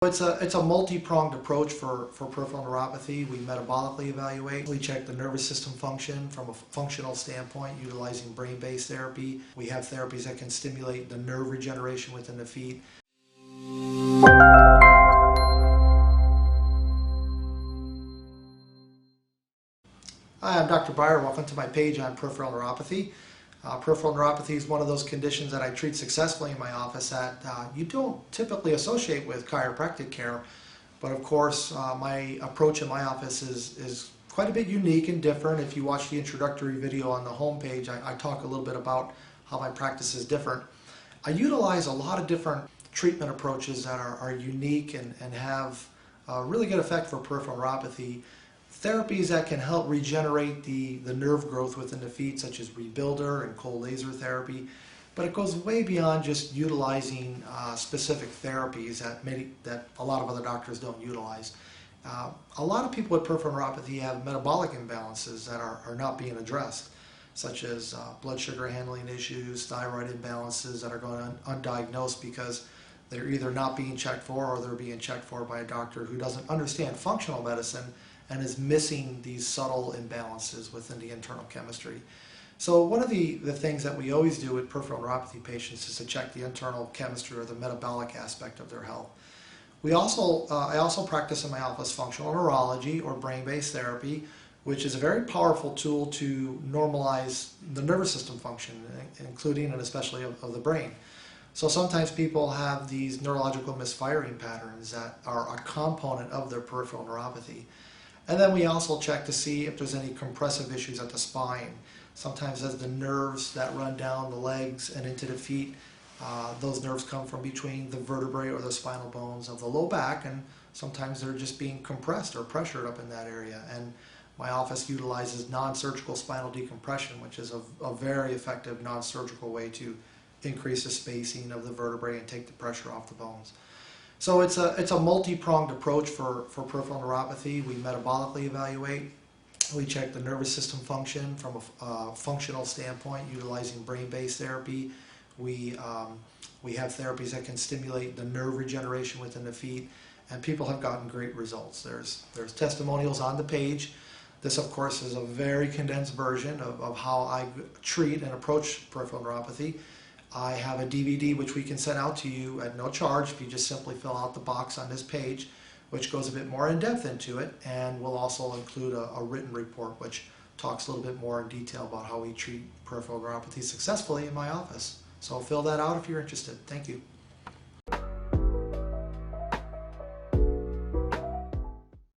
It's a multi-pronged approach for peripheral neuropathy. We metabolically evaluate. We check the nervous system function from a functional standpoint utilizing brain-based therapy. We have therapies that can stimulate the nerve regeneration within the feet. Hi, I'm Dr. Beyer. Welcome to my page on peripheral neuropathy. Peripheral neuropathy is one of those conditions that I treat successfully in my office that you don't typically associate with chiropractic care. But of course, my approach in my office is quite a bit unique and different. If you watch the introductory video on the homepage, I talk a little bit about how my practice is different. I utilize a lot of different treatment approaches that are unique and have a really good effect for peripheral neuropathy. Therapies that can help regenerate the nerve growth within the feet, such as rebuilder and cold laser therapy. But it goes way beyond just utilizing specific therapies that a lot of other doctors don't utilize. A lot of people with peripheral neuropathy have metabolic imbalances that are not being addressed, such as blood sugar handling issues, thyroid imbalances that are going undiagnosed because they're either not being checked for or they're being checked for by a doctor who doesn't understand functional medicine and is missing these subtle imbalances within the internal chemistry. So one of the things that we always do with peripheral neuropathy patients is to check the internal chemistry or the metabolic aspect of their health. I also practice in my office functional neurology or brain-based therapy, which is a very powerful tool to normalize the nervous system function, including and especially of the brain. So sometimes people have these neurological misfiring patterns that are a component of their peripheral neuropathy. And then we also check to see if there's any compressive issues at the spine. Sometimes as the nerves that run down the legs and into the feet, those nerves come from between the vertebrae or the spinal bones of the low back, and sometimes they're just being compressed or pressured up in that area. And my office utilizes non-surgical spinal decompression, which is a very effective non-surgical way to increase the spacing of the vertebrae and take the pressure off the bones. So it's a multi-pronged approach for peripheral neuropathy. We metabolically evaluate. We check the nervous system function from a functional standpoint utilizing brain-based therapy. We have therapies that can stimulate the nerve regeneration within the feet, and people have gotten great results. There's testimonials on the page. This, of course, is a very condensed version of how I treat and approach peripheral neuropathy. I have a DVD which we can send out to you at no charge if you just simply fill out the box on this page, which goes a bit more in depth into it, and we'll also include a written report which talks a little bit more in detail about how we treat peripheral neuropathy successfully in my office. So fill that out if you're interested. Thank you.